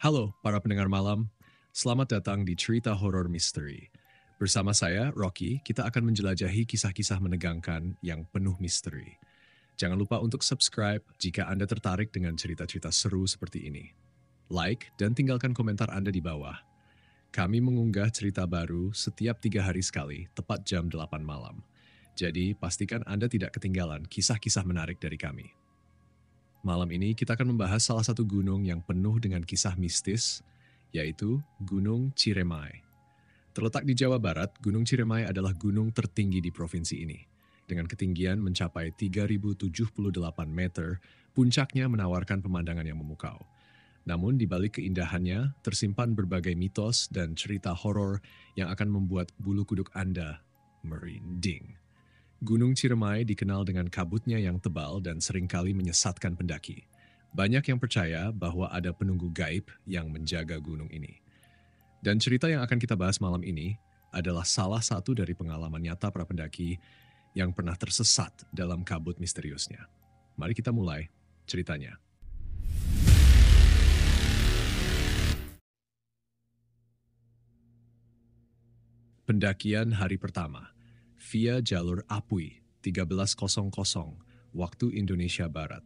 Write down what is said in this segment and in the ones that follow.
Halo para pendengar malam, selamat datang di Cerita Horor Misteri. Bersama saya, Rocky, kita akan menjelajahi kisah-kisah menegangkan yang penuh misteri. Jangan lupa untuk subscribe jika Anda tertarik dengan cerita-cerita seru seperti ini. Like dan tinggalkan komentar Anda di bawah. Kami mengunggah cerita baru setiap 3 hari sekali, tepat jam 8 malam. Jadi, pastikan Anda tidak ketinggalan kisah-kisah menarik dari kami. Malam ini kita akan membahas salah satu gunung yang penuh dengan kisah mistis, yaitu Gunung Ciremai. Terletak di Jawa Barat, Gunung Ciremai adalah gunung tertinggi di provinsi ini. Dengan ketinggian mencapai 3.078 meter, puncaknya menawarkan pemandangan yang memukau. Namun di balik keindahannya, tersimpan berbagai mitos dan cerita horor yang akan membuat bulu kuduk Anda merinding. Gunung Ciremai dikenal dengan kabutnya yang tebal dan seringkali menyesatkan pendaki. Banyak yang percaya bahwa ada penunggu gaib yang menjaga gunung ini. Dan cerita yang akan kita bahas malam ini adalah salah satu dari pengalaman nyata para pendaki yang pernah tersesat dalam kabut misteriusnya. Mari kita mulai ceritanya. Pendakian hari pertama. Via jalur Apui 1300 waktu Indonesia Barat.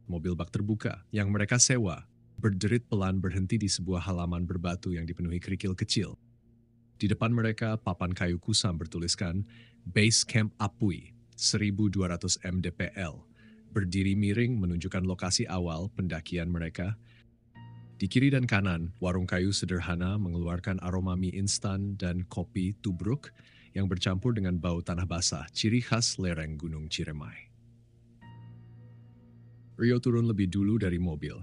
Mobil bak terbuka yang mereka sewa berderit pelan berhenti di sebuah halaman berbatu yang dipenuhi kerikil kecil. Di depan mereka papan kayu kusam bertuliskan Base Camp Apui 1200 mdpl berdiri miring menunjukkan lokasi awal pendakian mereka. Di kiri dan kanan, warung kayu sederhana mengeluarkan aroma mie instan dan kopi tubruk yang bercampur dengan bau tanah basah, ciri khas lereng Gunung Ciremai. Rio turun lebih dulu dari mobil.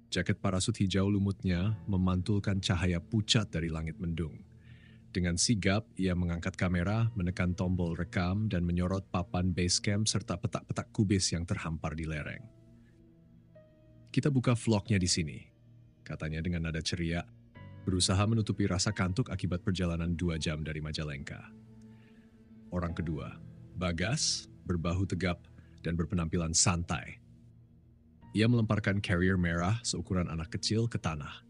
Jaket parasut hijau lumutnya memantulkan cahaya pucat dari langit mendung. Dengan sigap, ia mengangkat kamera, menekan tombol rekam, dan menyorot papan base camp serta petak-petak kubis yang terhampar di lereng. Kita buka vlognya di sini, katanya dengan nada ceria, berusaha menutupi rasa kantuk akibat perjalanan 2 jam dari Majalengka. Orang kedua, Bagas, berbahu tegap dan berpenampilan santai. Ia melemparkan carrier merah seukuran anak kecil ke tanah.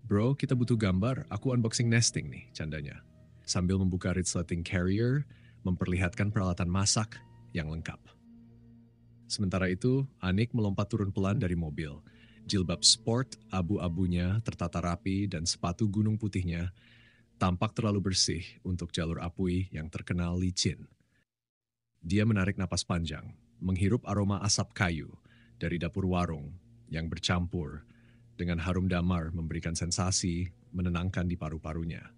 Bro, kita butuh gambar, aku unboxing nesting nih, candanya. Sambil membuka resleting carrier, memperlihatkan peralatan masak yang lengkap. Sementara itu, Anik melompat turun pelan dari mobil. Jilbab sport, abu-abunya tertata rapi dan sepatu gunung putihnya tampak terlalu bersih untuk jalur Apui yang terkenal licin. Dia menarik napas panjang, menghirup aroma asap kayu dari dapur warung yang bercampur dengan harum damar memberikan sensasi menenangkan di paru-parunya.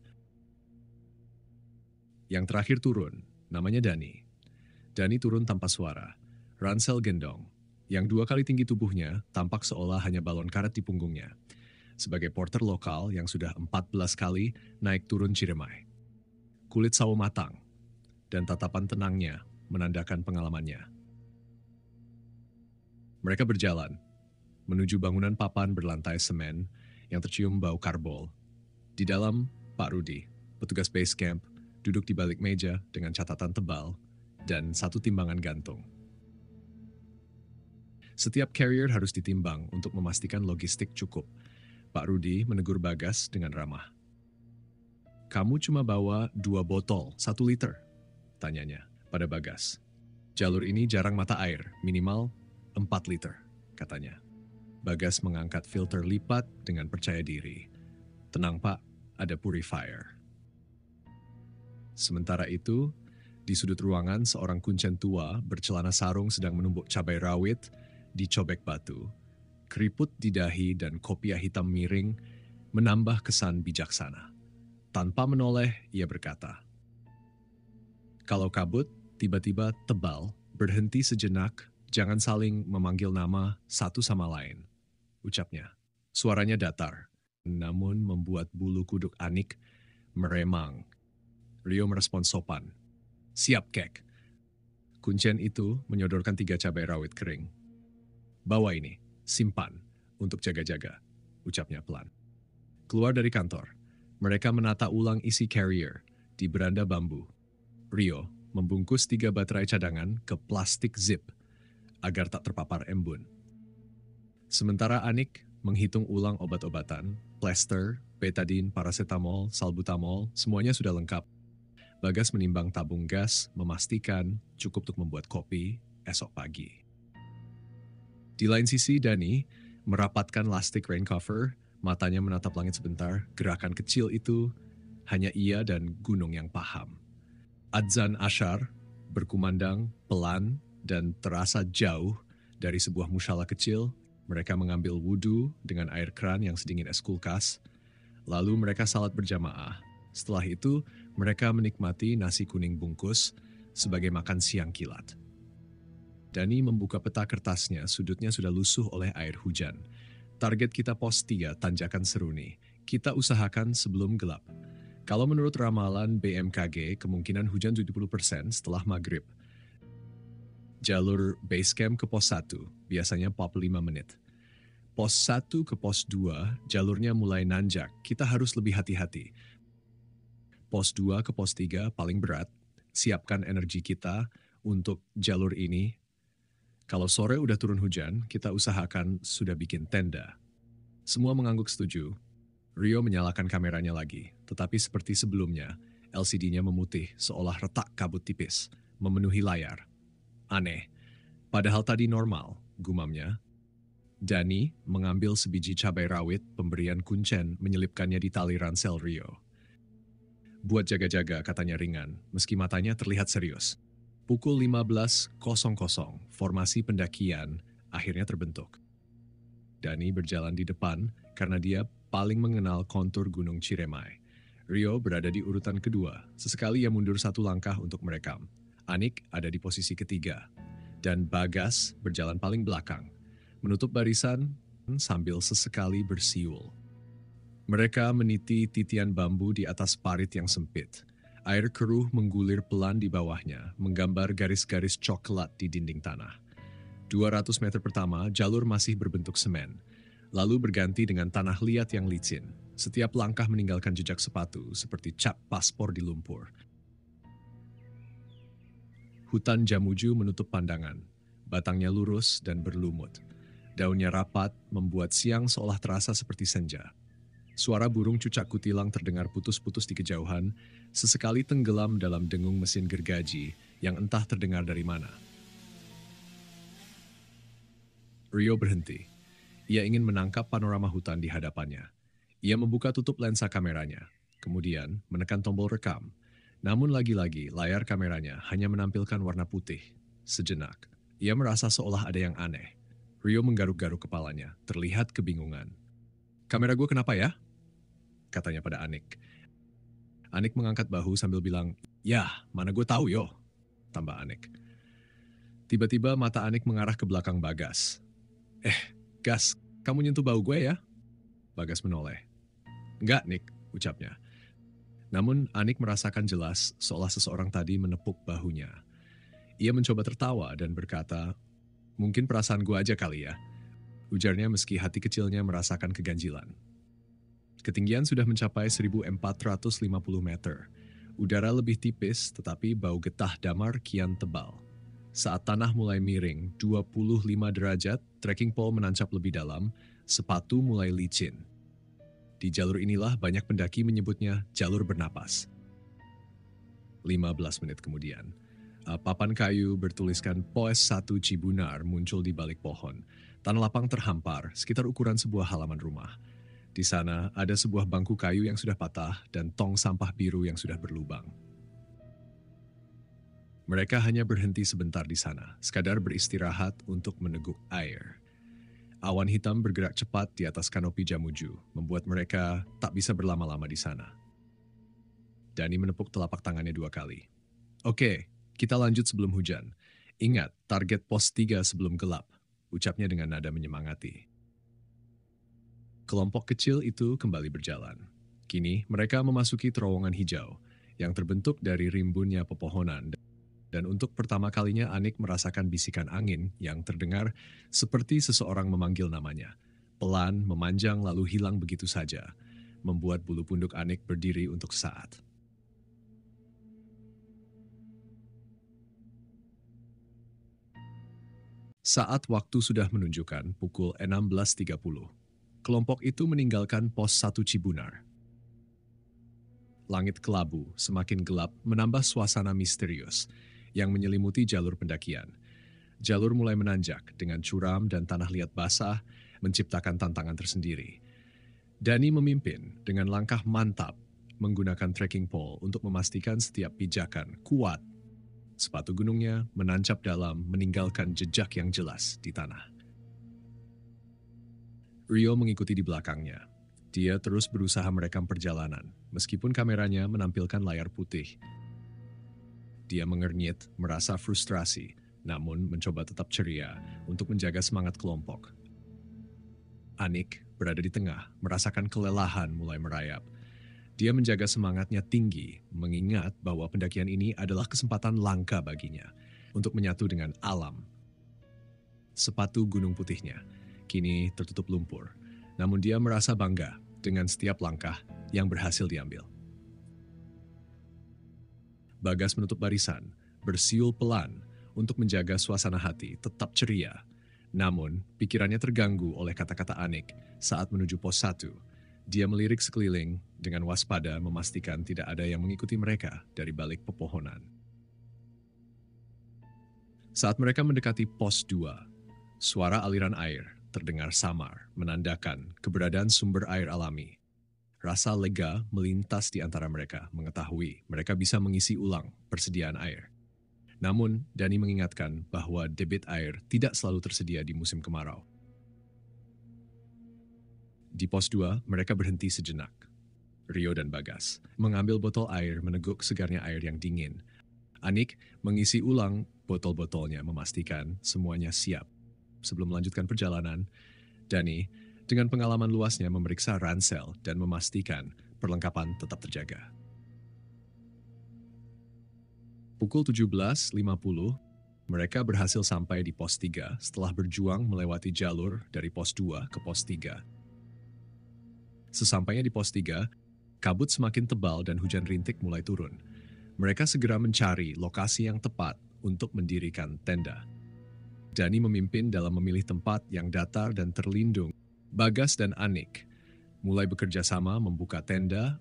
Yang terakhir turun, namanya Dani. Dani turun tanpa suara, ransel gendong, yang 2 kali tinggi tubuhnya tampak seolah hanya balon karet di punggungnya. Sebagai porter lokal yang sudah 14 kali naik turun Ciremai. Kulit sawo matang dan tatapan tenangnya menandakan pengalamannya. Mereka berjalan menuju bangunan papan berlantai semen yang tercium bau karbol. Di dalam, Pak Rudi, petugas base camp, duduk di balik meja dengan catatan tebal dan 1 timbangan gantung. Setiap carrier harus ditimbang untuk memastikan logistik cukup. Pak Rudi menegur Bagas dengan ramah. Kamu cuma bawa 2 botol, 1 liter, tanyanya pada Bagas. Jalur ini jarang mata air, minimal 4 liter, katanya. Bagas mengangkat filter lipat dengan percaya diri. Tenang Pak, ada purifier. Sementara itu, di sudut ruangan seorang kuncen tua bercelana sarung sedang menumbuk cabai rawit di cobek batu. Keriput di dahi dan kopiah hitam miring menambah kesan bijaksana. Tanpa menoleh, ia berkata, kalau kabut tiba-tiba tebal, berhenti sejenak, jangan saling memanggil nama satu sama lain, ucapnya. Suaranya datar, namun membuat bulu kuduk Anik meremang. Rio merespons sopan. Siap, Kek. Kuncen itu menyodorkan 3 cabai rawit kering. Bawa ini. Simpan untuk jaga-jaga, ucapnya pelan. Keluar dari kantor, mereka menata ulang isi carrier di beranda bambu. Rio membungkus 3 baterai cadangan ke plastik zip agar tak terpapar embun. Sementara Anik menghitung ulang obat-obatan, plester, betadine, paracetamol, salbutamol, semuanya sudah lengkap. Bagas menimbang tabung gas, memastikan cukup untuk membuat kopi esok pagi. Di lain sisi, Dani merapatkan lastik rain cover, matanya menatap langit sebentar, gerakan kecil itu hanya ia dan gunung yang paham. Adzan Asyar berkumandang pelan dan terasa jauh dari sebuah musyalah kecil. Mereka mengambil wudhu dengan air keran yang sedingin es kulkas. Lalu mereka salat berjamaah. Setelah itu, mereka menikmati nasi kuning bungkus sebagai makan siang kilat. Dani membuka peta kertasnya, sudutnya sudah lusuh oleh air hujan. Target kita pos 3, tanjakan Seruni. Kita usahakan sebelum gelap. Kalau menurut ramalan BMKG, kemungkinan hujan 70% setelah maghrib. Jalur base camp ke pos 1, biasanya pop 5 menit. Pos 1 ke pos 2, jalurnya mulai nanjak, kita harus lebih hati-hati. Pos 2 ke pos 3 paling berat, siapkan energi kita untuk jalur ini. Kalau sore udah turun hujan, kita usahakan sudah bikin tenda. Semua mengangguk setuju. Rio menyalakan kameranya lagi, tetapi seperti sebelumnya, LCD-nya memutih seolah retak kabut tipis, memenuhi layar. Aneh, padahal tadi normal, gumamnya. Dani mengambil sebiji cabai rawit pemberian Kuncen menyelipkannya di tali ransel Rio. Buat jaga-jaga, katanya ringan, meski matanya terlihat serius. Pukul 15.00, formasi pendakian akhirnya terbentuk. Dani berjalan di depan karena dia paling mengenal kontur Gunung Ciremai. Rio berada di urutan kedua, sesekali ia mundur satu langkah untuk merekam. Anik ada di posisi ketiga, dan Bagas berjalan paling belakang, menutup barisan sambil sesekali bersiul. Mereka meniti titian bambu di atas parit yang sempit. Air keruh menggulir pelan di bawahnya, menggambar garis-garis coklat di dinding tanah. 200 meter pertama, jalur masih berbentuk semen, lalu berganti dengan tanah liat yang licin. Setiap langkah meninggalkan jejak sepatu, seperti cap paspor di lumpur. Hutan jamuju menutup pandangan. Batangnya lurus dan berlumut. Daunnya rapat, membuat siang seolah terasa seperti senja. Suara burung cucak kutilang terdengar putus-putus di kejauhan, sesekali tenggelam dalam dengung mesin gergaji yang entah terdengar dari mana. Rio berhenti. Ia ingin menangkap panorama hutan di hadapannya. Ia membuka tutup lensa kameranya, kemudian menekan tombol rekam. Namun lagi-lagi layar kameranya hanya menampilkan warna putih. Sejenak, ia merasa seolah ada yang aneh. Rio menggaruk-garuk kepalanya, terlihat kebingungan. "Kamera gue kenapa ya?" katanya pada Anik. Anik mengangkat bahu sambil bilang, "Yah, mana gue tahu yo," tambah Anik. Tiba-tiba mata Anik mengarah ke belakang Bagas. Gas, kamu nyentuh bahu gue ya?" Bagas menoleh. "Enggak, Nik," ucapnya. Namun Anik merasakan jelas seolah seseorang tadi menepuk bahunya. Ia mencoba tertawa dan berkata, "Mungkin perasaan gue aja kali ya," ujarnya meski hati kecilnya merasakan keganjilan. Ketinggian sudah mencapai 1.450 meter. Udara lebih tipis tetapi bau getah damar kian tebal. Saat tanah mulai miring 25 derajat, trekking pole menancap lebih dalam, sepatu mulai licin. Di jalur inilah banyak pendaki menyebutnya jalur bernapas. 15 menit kemudian, papan kayu bertuliskan Pos 1 Cibunar muncul di balik pohon. Tanah lapang terhampar sekitar ukuran sebuah halaman rumah. Di sana ada sebuah bangku kayu yang sudah patah dan tong sampah biru yang sudah berlubang. Mereka hanya berhenti sebentar di sana, sekadar beristirahat untuk meneguk air. Awan hitam bergerak cepat di atas kanopi jamuju, membuat mereka tak bisa berlama-lama di sana. Dani menepuk telapak tangannya 2 kali. "Oke, kita lanjut sebelum hujan. Ingat, target pos 3 sebelum gelap," ucapnya dengan nada menyemangati. Kelompok kecil itu kembali berjalan. Kini mereka memasuki terowongan hijau yang terbentuk dari rimbunnya pepohonan. Dan untuk pertama kalinya Anik merasakan bisikan angin yang terdengar seperti seseorang memanggil namanya. Pelan, memanjang lalu hilang begitu saja, membuat bulu punduk Anik berdiri untuk sesaat. Saat waktu sudah menunjukkan pukul 16.30. Kelompok itu meninggalkan pos 1 Cibunar. Langit kelabu semakin gelap menambah suasana misterius yang menyelimuti jalur pendakian. Jalur mulai menanjak dengan curam dan tanah liat basah menciptakan tantangan tersendiri. Dani memimpin dengan langkah mantap menggunakan trekking pole untuk memastikan setiap pijakan kuat. Sepatu gunungnya menancap dalam meninggalkan jejak yang jelas di tanah. Rio mengikuti di belakangnya. Dia terus berusaha merekam perjalanan, meskipun kameranya menampilkan layar putih. Dia mengernyit, merasa frustrasi, namun mencoba tetap ceria untuk menjaga semangat kelompok. Anik berada di tengah, merasakan kelelahan mulai merayap. Dia menjaga semangatnya tinggi, mengingat bahwa pendakian ini adalah kesempatan langka baginya untuk menyatu dengan alam. Sepatu gunung putihnya kini tertutup lumpur, namun dia merasa bangga dengan setiap langkah yang berhasil diambil. Bagas menutup barisan, bersiul pelan untuk menjaga suasana hati tetap ceria. Namun, pikirannya terganggu oleh kata-kata Anik saat menuju pos 1. Dia melirik sekeliling dengan waspada memastikan tidak ada yang mengikuti mereka dari balik pepohonan. Saat mereka mendekati pos 2, suara aliran air terdengar samar, menandakan keberadaan sumber air alami. Rasa lega melintas di antara mereka, mengetahui mereka bisa mengisi ulang persediaan air. Namun, Dani mengingatkan bahwa debit air tidak selalu tersedia di musim kemarau. Di pos 2, mereka berhenti sejenak. Rio dan Bagas mengambil botol air meneguk segarnya air yang dingin. Anik mengisi ulang botol-botolnya memastikan semuanya siap. Sebelum melanjutkan perjalanan, Dani dengan pengalaman luasnya memeriksa ransel dan memastikan perlengkapan tetap terjaga. Pukul 17.50, mereka berhasil sampai di pos 3 setelah berjuang melewati jalur dari pos 2 ke pos 3. Sesampainya di pos 3, kabut semakin tebal dan hujan rintik mulai turun. Mereka segera mencari lokasi yang tepat untuk mendirikan tenda. Dani memimpin dalam memilih tempat yang datar dan terlindung. Bagas dan Anik mulai bekerja sama membuka tenda.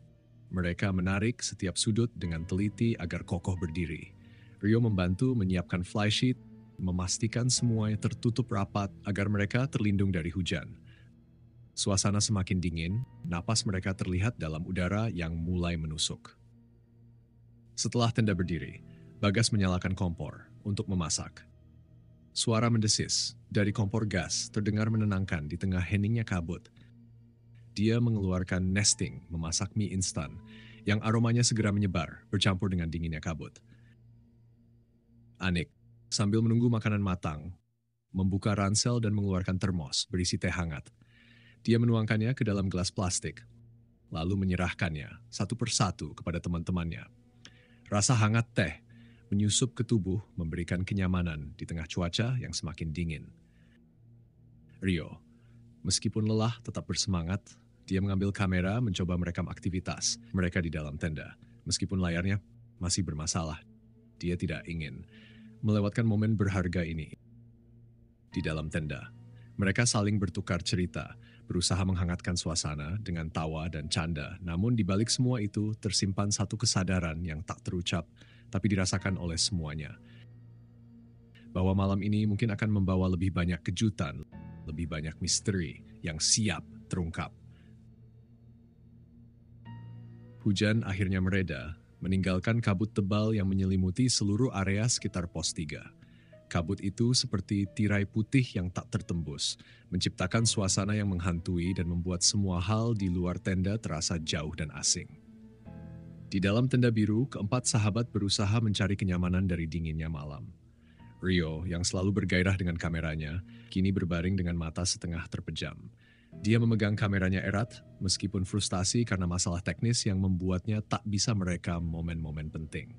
Mereka menarik setiap sudut dengan teliti agar kokoh berdiri. Rio membantu menyiapkan flysheet, memastikan semuanya tertutup rapat agar mereka terlindung dari hujan. Suasana semakin dingin, napas mereka terlihat dalam udara yang mulai menusuk. Setelah tenda berdiri, Bagas menyalakan kompor untuk memasak. Suara mendesis dari kompor gas terdengar menenangkan di tengah heningnya kabut. Dia mengeluarkan nesting memasak mie instan yang aromanya segera menyebar bercampur dengan dinginnya kabut. Anik, sambil menunggu makanan matang, membuka ransel dan mengeluarkan termos berisi teh hangat. Dia menuangkannya ke dalam gelas plastik, lalu menyerahkannya satu persatu kepada teman-temannya. Rasa hangat teh menyusup ke tubuh memberikan kenyamanan di tengah cuaca yang semakin dingin. Rio, meskipun lelah tetap bersemangat, dia mengambil kamera mencoba merekam aktivitas mereka di dalam tenda. Meskipun layarnya masih bermasalah, dia tidak ingin melewatkan momen berharga ini. Di dalam tenda, mereka saling bertukar cerita, berusaha menghangatkan suasana dengan tawa dan canda. Namun di balik semua itu tersimpan satu kesadaran yang tak terucap, tapi dirasakan oleh semuanya. Bahwa malam ini mungkin akan membawa lebih banyak kejutan, lebih banyak misteri yang siap terungkap. Hujan akhirnya mereda, meninggalkan kabut tebal yang menyelimuti seluruh area sekitar pos 3. Kabut itu seperti tirai putih yang tak tertembus, menciptakan suasana yang menghantui dan membuat semua hal di luar tenda terasa jauh dan asing. Di dalam tenda biru, keempat sahabat berusaha mencari kenyamanan dari dinginnya malam. Rio, yang selalu bergairah dengan kameranya, kini berbaring dengan mata setengah terpejam. Dia memegang kameranya erat, meskipun frustasi karena masalah teknis yang membuatnya tak bisa merekam momen-momen penting.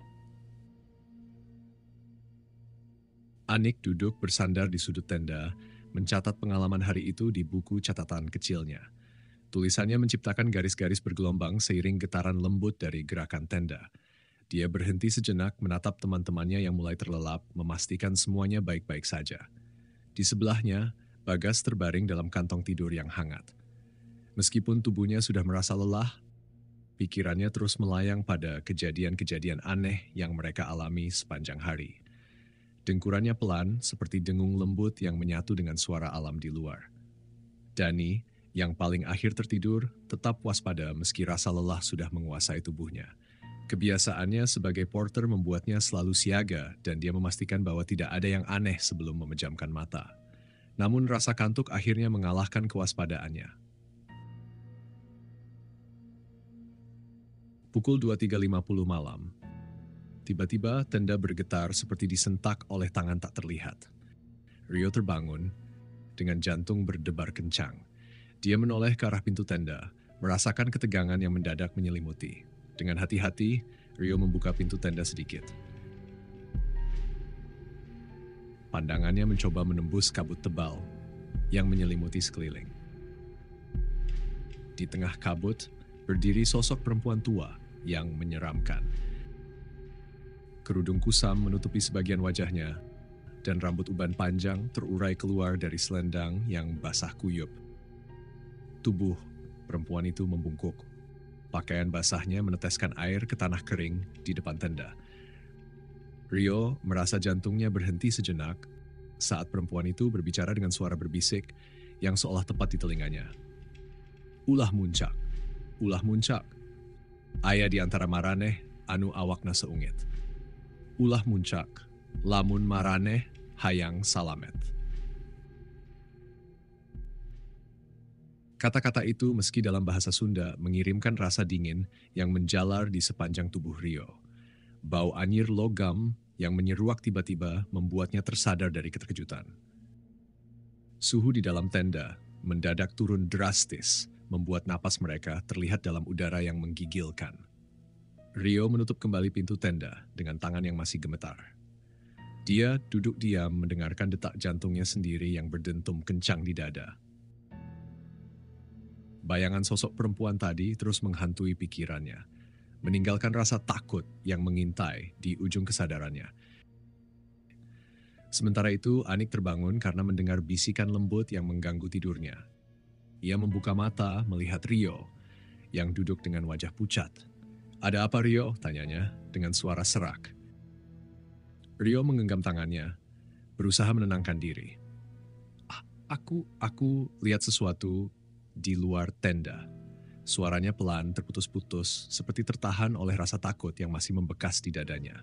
Anik duduk bersandar di sudut tenda, mencatat pengalaman hari itu di buku catatan kecilnya. Tulisannya menciptakan garis-garis bergelombang seiring getaran lembut dari gerakan tenda. Dia berhenti sejenak menatap teman-temannya yang mulai terlelap, memastikan semuanya baik-baik saja. Di sebelahnya, Bagas terbaring dalam kantong tidur yang hangat. Meskipun tubuhnya sudah merasa lelah, pikirannya terus melayang pada kejadian-kejadian aneh yang mereka alami sepanjang hari. Dengkurannya pelan seperti dengung lembut yang menyatu dengan suara alam di luar. Danny, yang paling akhir tertidur, tetap waspada meski rasa lelah sudah menguasai tubuhnya. Kebiasaannya sebagai porter membuatnya selalu siaga dan dia memastikan bahwa tidak ada yang aneh sebelum memejamkan mata. Namun rasa kantuk akhirnya mengalahkan kewaspadaannya. Pukul 23.50 malam, tiba-tiba tenda bergetar seperti disentak oleh tangan tak terlihat. Rio terbangun dengan jantung berdebar kencang. Dia menoleh ke arah pintu tenda, merasakan ketegangan yang mendadak menyelimuti. Dengan hati-hati, Rio membuka pintu tenda sedikit. Pandangannya mencoba menembus kabut tebal yang menyelimuti sekeliling. Di tengah kabut, berdiri sosok perempuan tua yang menyeramkan. Kerudung kusam menutupi sebagian wajahnya, dan rambut uban panjang terurai keluar dari selendang yang basah kuyup. Tubuh perempuan itu membungkuk. Pakaian basahnya meneteskan air ke tanah kering di depan tenda. Rio merasa jantungnya berhenti sejenak saat perempuan itu berbicara dengan suara berbisik yang seolah tepat di telinganya. Ulah muncak, aya di antara maraneh anu awakna seungit. Ulah muncak, lamun maraneh hayang salamet. Kata-kata itu meski dalam bahasa Sunda mengirimkan rasa dingin yang menjalar di sepanjang tubuh Rio. Bau anyir logam yang menyeruak tiba-tiba membuatnya tersadar dari keterkejutan. Suhu di dalam tenda mendadak turun drastis, membuat napas mereka terlihat dalam udara yang menggigilkan. Rio menutup kembali pintu tenda dengan tangan yang masih gemetar. Dia duduk diam mendengarkan detak jantungnya sendiri yang berdentum kencang di dada. Bayangan sosok perempuan tadi terus menghantui pikirannya, meninggalkan rasa takut yang mengintai di ujung kesadarannya. Sementara itu, Anik terbangun karena mendengar bisikan lembut yang mengganggu tidurnya. Ia membuka mata melihat Rio yang duduk dengan wajah pucat. "Ada apa, Rio?" tanyanya dengan suara serak. Rio menggenggam tangannya, berusaha menenangkan diri. Aku lihat sesuatu di luar tenda." Suaranya pelan, terputus-putus, seperti tertahan oleh rasa takut yang masih membekas di dadanya.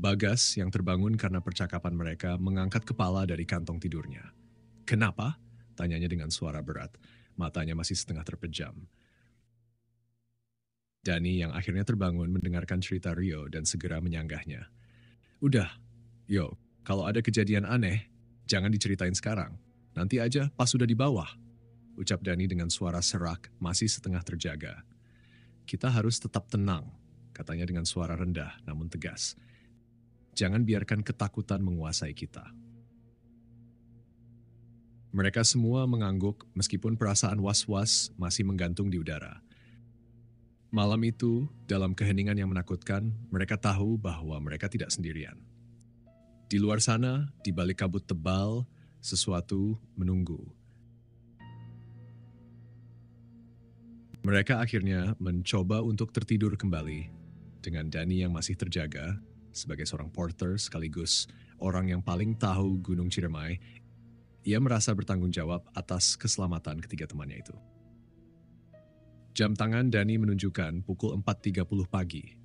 Bagas yang terbangun karena percakapan mereka mengangkat kepala dari kantong tidurnya. "Kenapa?" tanyanya dengan suara berat. Matanya masih setengah terpejam. Danny yang akhirnya terbangun mendengarkan cerita Rio dan segera menyanggahnya. "Udah, yo, kalau ada kejadian aneh, jangan diceritain sekarang. Nanti aja pas sudah di bawah," ucap Danny dengan suara serak masih setengah terjaga. "Kita harus tetap tenang," katanya dengan suara rendah namun tegas. "Jangan biarkan ketakutan menguasai kita." Mereka semua mengangguk meskipun perasaan was-was masih menggantung di udara. Malam itu, dalam keheningan yang menakutkan, mereka tahu bahwa mereka tidak sendirian. Di luar sana, di balik kabut tebal, sesuatu menunggu. Mereka akhirnya mencoba untuk tertidur kembali dengan Danny yang masih terjaga sebagai seorang porter sekaligus orang yang paling tahu Gunung Ciremai. Ia merasa bertanggung jawab atas keselamatan ketiga temannya itu. Jam tangan Danny menunjukkan pukul 4.30 pagi.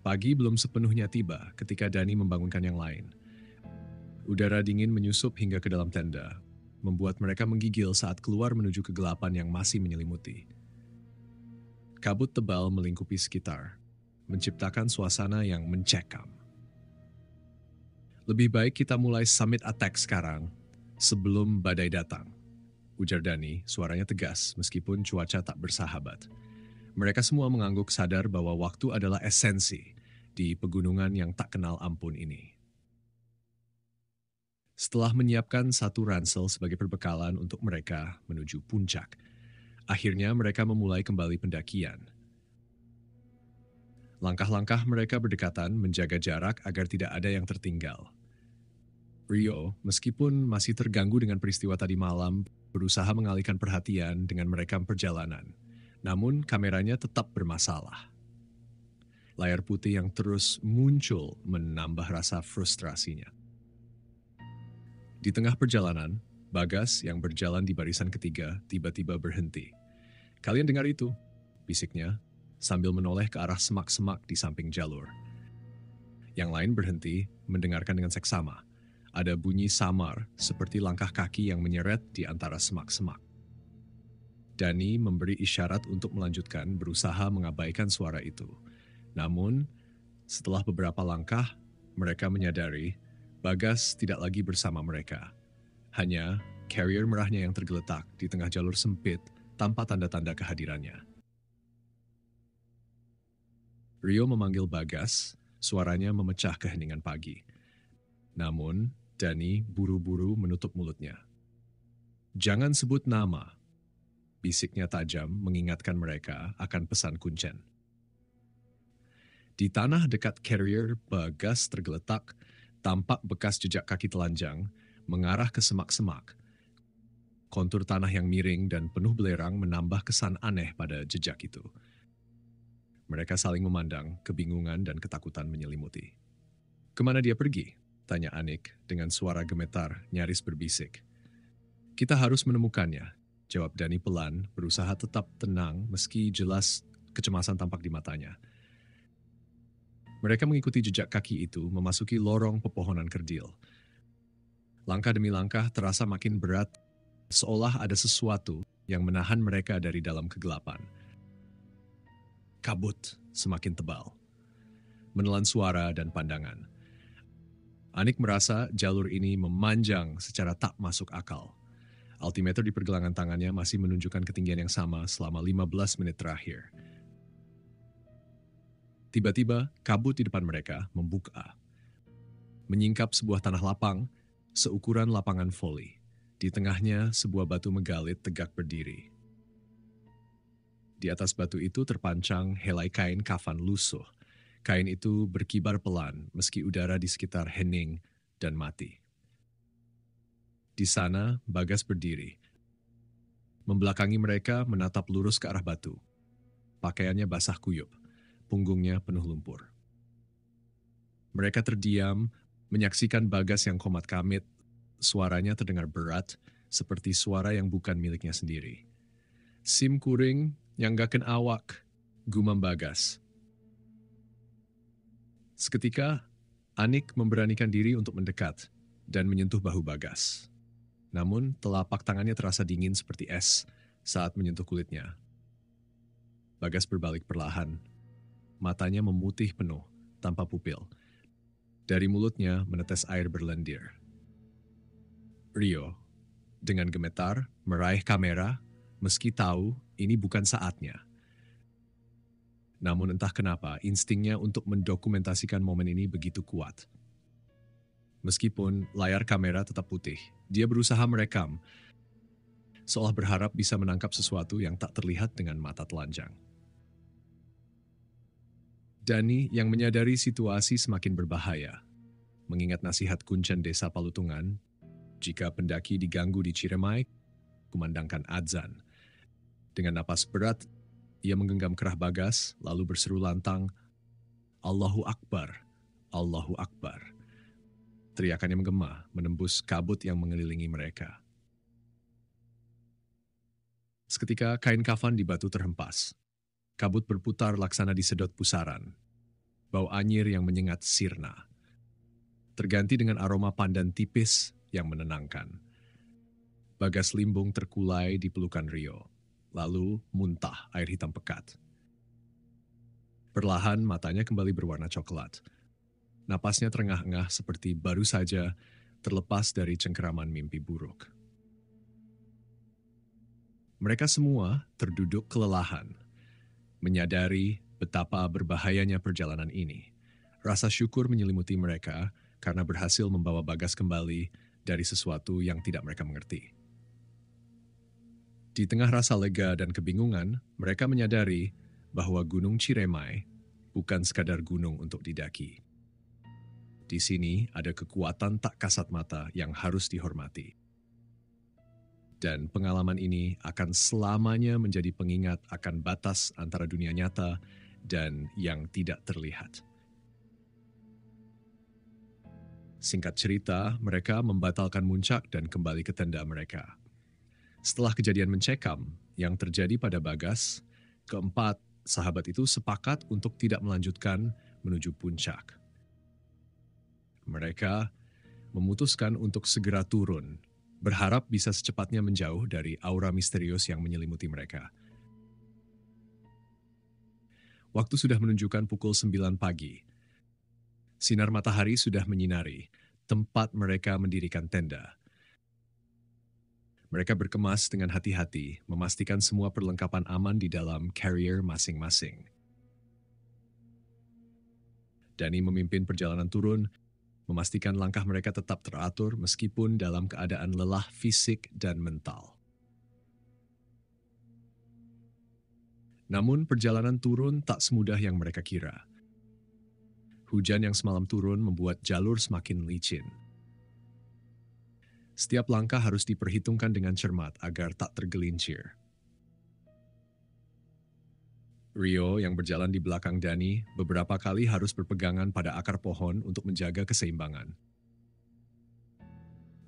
Pagi belum sepenuhnya tiba ketika Danny membangunkan yang lain. Udara dingin menyusup hingga ke dalam tenda, membuat mereka menggigil saat keluar menuju kegelapan yang masih menyelimuti. Kabut tebal melingkupi sekitar, menciptakan suasana yang mencekam. "Lebih baik kita mulai summit attack sekarang, sebelum badai datang," ujar Danny, suaranya tegas meskipun cuaca tak bersahabat. Mereka semua mengangguk sadar bahwa waktu adalah esensi di pegunungan yang tak kenal ampun ini. Setelah menyiapkan satu ransel sebagai perbekalan untuk mereka menuju puncak, akhirnya mereka memulai kembali pendakian. Langkah-langkah mereka berdekatan menjaga jarak agar tidak ada yang tertinggal. Rio, meskipun masih terganggu dengan peristiwa tadi malam, berusaha mengalihkan perhatian dengan merekam perjalanan. Namun kameranya tetap bermasalah. Layar putih yang terus muncul menambah rasa frustrasinya. Di tengah perjalanan, Bagas yang berjalan di barisan ketiga tiba-tiba berhenti. "Kalian dengar itu?" bisiknya sambil menoleh ke arah semak-semak di samping jalur. Yang lain berhenti mendengarkan dengan seksama. Ada bunyi samar seperti langkah kaki yang menyeret di antara semak-semak. Dani memberi isyarat untuk melanjutkan berusaha mengabaikan suara itu. Namun, setelah beberapa langkah, mereka menyadari Bagas tidak lagi bersama mereka. Hanya carrier merahnya yang tergeletak di tengah jalur sempit tanpa tanda-tanda kehadirannya. Rio memanggil Bagas, suaranya memecah keheningan pagi. Namun, Dani buru-buru menutup mulutnya. "Jangan sebut nama," bisiknya tajam mengingatkan mereka akan pesan Kuncen. Di tanah dekat carrier, Bagas tergeletak, tampak bekas jejak kaki telanjang mengarah ke semak-semak. Kontur tanah yang miring dan penuh belerang menambah kesan aneh pada jejak itu. Mereka saling memandang, kebingungan dan ketakutan menyelimuti. "Kemana dia pergi?" tanya Anik dengan suara gemetar, nyaris berbisik. "Kita harus menemukannya," jawab Dani pelan, berusaha tetap tenang meski jelas kecemasan tampak di matanya. Mereka mengikuti jejak kaki itu memasuki lorong pepohonan kerdil. Langkah demi langkah terasa makin berat, seolah ada sesuatu yang menahan mereka dari dalam kegelapan. Kabut semakin tebal, menelan suara dan pandangan. Anik merasa jalur ini memanjang secara tak masuk akal. Altimeter di pergelangan tangannya masih menunjukkan ketinggian yang sama selama 15 menit terakhir. Tiba-tiba, kabut di depan mereka membuka. Menyingkap sebuah tanah lapang, seukuran lapangan voli. Di tengahnya, sebuah batu megalit tegak berdiri. Di atas batu itu terpancang helai kain kafan lusuh. Kain itu berkibar pelan meski udara di sekitar hening dan mati. Di sana, Bagas berdiri. Membelakangi mereka menatap lurus ke arah batu. Pakaiannya basah kuyup. Punggungnya penuh lumpur. Mereka terdiam, menyaksikan Bagas yang komat kamit. Suaranya terdengar berat, seperti suara yang bukan miliknya sendiri. "Sim kuring, yang gaken awak," gumam Bagas. Seketika, Anik memberanikan diri untuk mendekat dan menyentuh bahu Bagas. Namun, telapak tangannya terasa dingin seperti es saat menyentuh kulitnya. Bagas berbalik perlahan. Matanya memutih penuh, tanpa pupil. Dari mulutnya menetes air berlendir. Rio, dengan gemetar, meraih kamera, meski tahu ini bukan saatnya. Namun entah kenapa, instingnya untuk mendokumentasikan momen ini begitu kuat. Meskipun layar kamera tetap putih, dia berusaha merekam, seolah berharap bisa menangkap sesuatu yang tak terlihat dengan mata telanjang. Dani yang menyadari situasi semakin berbahaya, mengingat nasihat Kuncen Desa Palutungan, jika pendaki diganggu di Ciremai, kumandangkan adzan. Dengan napas berat, ia menggenggam kerah Bagas, lalu berseru lantang, "Allahu Akbar, Allahu Akbar." Teriakannya menggema, menembus kabut yang mengelilingi mereka. Seketika kain kafan di batu terhempas. Kabut berputar laksana disedot pusaran. Bau anyir yang menyengat sirna. Terganti dengan aroma pandan tipis yang menenangkan. Bagas limbung terkulai di pelukan Rio, lalu muntah air hitam pekat. Perlahan matanya kembali berwarna coklat. Napasnya terengah-engah seperti baru saja terlepas dari cengkeraman mimpi buruk. Mereka semua terduduk kelelahan, menyadari betapa berbahayanya perjalanan ini. Rasa syukur menyelimuti mereka karena berhasil membawa Bagas kembali dari sesuatu yang tidak mereka mengerti. Di tengah rasa lega dan kebingungan, mereka menyadari bahwa Gunung Ciremai bukan sekadar gunung untuk didaki. Di sini ada kekuatan tak kasat mata yang harus dihormati. Dan pengalaman ini akan selamanya menjadi pengingat akan batas antara dunia nyata dan yang tidak terlihat. Singkat cerita, mereka membatalkan muncak dan kembali ke tenda mereka. Setelah kejadian mencekam yang terjadi pada Bagas, keempat sahabat itu sepakat untuk tidak melanjutkan menuju puncak. Mereka memutuskan untuk segera turun, berharap bisa secepatnya menjauh dari aura misterius yang menyelimuti mereka. Waktu sudah menunjukkan pukul 9 pagi. Sinar matahari sudah menyinari tempat mereka mendirikan tenda. Mereka berkemas dengan hati-hati, memastikan semua perlengkapan aman di dalam carrier masing-masing. Dani memimpin perjalanan turun, memastikan langkah mereka tetap teratur meskipun dalam keadaan lelah fisik dan mental. Namun perjalanan turun tak semudah yang mereka kira. Hujan yang semalam turun membuat jalur semakin licin. Setiap langkah harus diperhitungkan dengan cermat agar tak tergelincir. Rio yang berjalan di belakang Dani beberapa kali harus berpegangan pada akar pohon untuk menjaga keseimbangan.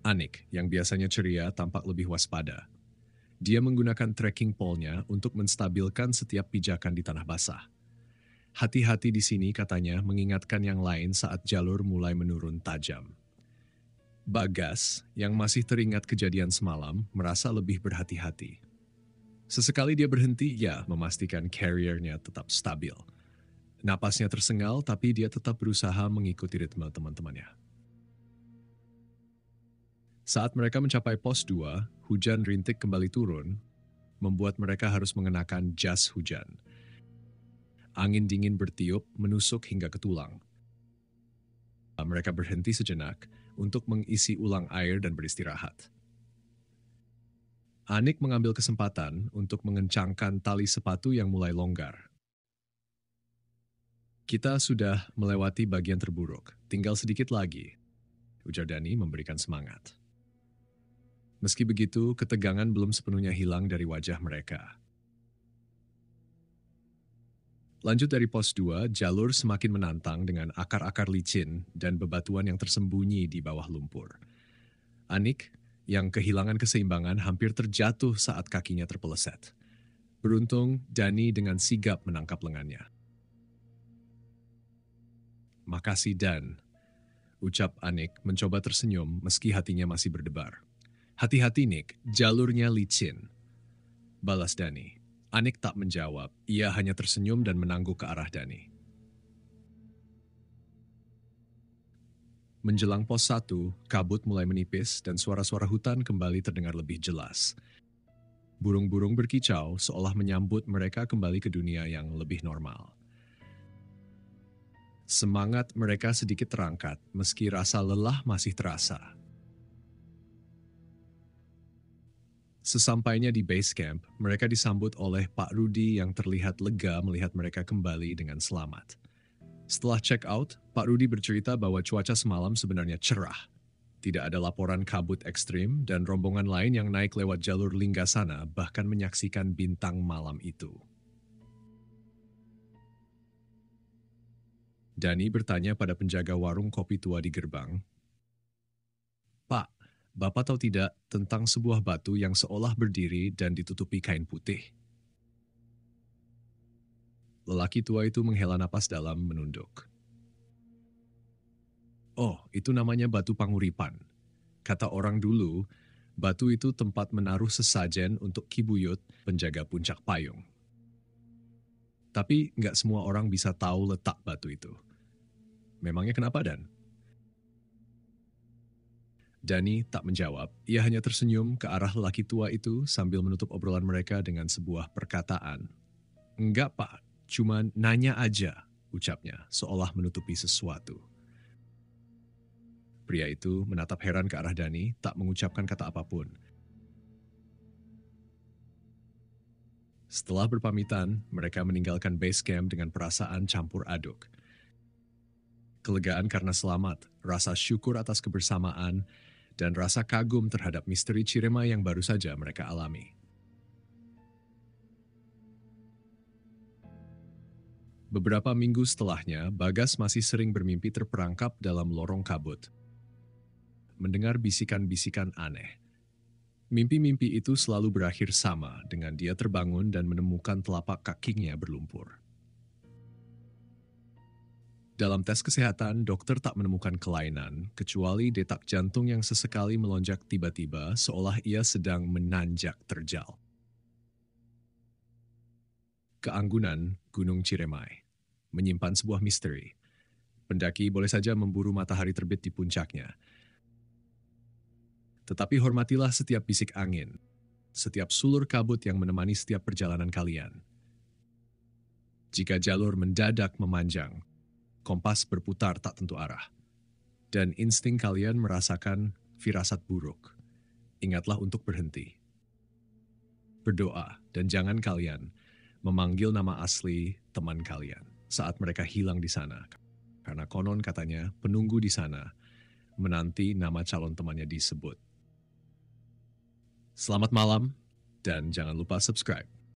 Anik yang biasanya ceria tampak lebih waspada. Dia menggunakan trekking pole-nya untuk menstabilkan setiap pijakan di tanah basah. Hati-hati di sini katanya mengingatkan yang lain saat jalur mulai menurun tajam. Bagas yang masih teringat kejadian semalam merasa lebih berhati-hati. Sesekali dia berhenti, memastikan carrier-nya tetap stabil. Napasnya tersengal, tapi dia tetap berusaha mengikuti ritme teman-temannya. Saat mereka mencapai pos 2, hujan rintik kembali turun, membuat mereka harus mengenakan jas hujan. Angin dingin bertiup, menusuk hingga ke tulang. Mereka berhenti sejenak untuk mengisi ulang air dan beristirahat. Anik mengambil kesempatan untuk mengencangkan tali sepatu yang mulai longgar. Kita sudah melewati bagian terburuk, tinggal sedikit lagi, ujar Dani memberikan semangat. Meski begitu, ketegangan belum sepenuhnya hilang dari wajah mereka. Lanjut dari pos 2, jalur semakin menantang dengan akar-akar licin dan bebatuan yang tersembunyi di bawah lumpur. Anik yang kehilangan keseimbangan hampir terjatuh saat kakinya terpeleset. Beruntung, Dani dengan sigap menangkap lengannya. Makasih Dan, ucap Anik mencoba tersenyum meski hatinya masih berdebar. Hati-hati Nick, jalurnya licin. Balas Dani. Anik tak menjawab, ia hanya tersenyum dan menangguk ke arah Dani. Menjelang pos 1, kabut mulai menipis dan suara-suara hutan kembali terdengar lebih jelas. Burung-burung berkicau seolah menyambut mereka kembali ke dunia yang lebih normal. Semangat mereka sedikit terangkat meski rasa lelah masih terasa. Sesampainya di base camp, mereka disambut oleh Pak Rudi yang terlihat lega melihat mereka kembali dengan selamat. Setelah check out, Pak Rudi bercerita bahwa cuaca semalam sebenarnya cerah. Tidak ada laporan kabut ekstrim dan rombongan lain yang naik lewat jalur Linggasana bahkan menyaksikan bintang malam itu. Dani bertanya pada penjaga warung kopi tua di gerbang, "Pak, Bapak tahu tidak tentang sebuah batu yang seolah berdiri dan ditutupi kain putih?" Lelaki tua itu menghela napas dalam menunduk. "Oh, itu namanya batu panguripan. Kata orang dulu, batu itu tempat menaruh sesajen untuk Ki Buyut, penjaga puncak payung. Tapi nggak semua orang bisa tahu letak batu itu. Memangnya kenapa, Dan?" Dani tak menjawab, ia hanya tersenyum ke arah lelaki tua itu sambil menutup obrolan mereka dengan sebuah perkataan. "Enggak, Pak, cuma nanya aja," ucapnya, seolah menutupi sesuatu. Pria itu menatap heran ke arah Dani, tak mengucapkan kata apapun. Setelah berpamitan, mereka meninggalkan base camp dengan perasaan campur aduk. kelegaan karena selamat, rasa syukur atas kebersamaan, dan rasa kagum terhadap misteri Cirema yang baru saja mereka alami. Beberapa minggu setelahnya, Bagas masih sering bermimpi terperangkap dalam lorong kabut. Mendengar bisikan-bisikan aneh. Mimpi-mimpi itu selalu berakhir sama dengan dia terbangun dan menemukan telapak kakinya berlumpur. Dalam tes kesehatan, dokter tak menemukan kelainan, kecuali detak jantung yang sesekali melonjak tiba-tiba seolah ia sedang menanjak terjal. Keanggunan Gunung Ciremai menyimpan sebuah misteri. Pendaki boleh saja memburu matahari terbit di puncaknya. Tetapi hormatilah setiap bisik angin, setiap sulur kabut yang menemani setiap perjalanan kalian. Jika jalur mendadak memanjang, kompas berputar tak tentu arah, dan insting kalian merasakan firasat buruk, ingatlah untuk berhenti. Berdoa, dan jangan kalian memanggil nama asli teman kalian saat mereka hilang di sana. Karena konon katanya penunggu di sana menanti nama calon temannya disebut. Selamat malam, dan jangan lupa subscribe.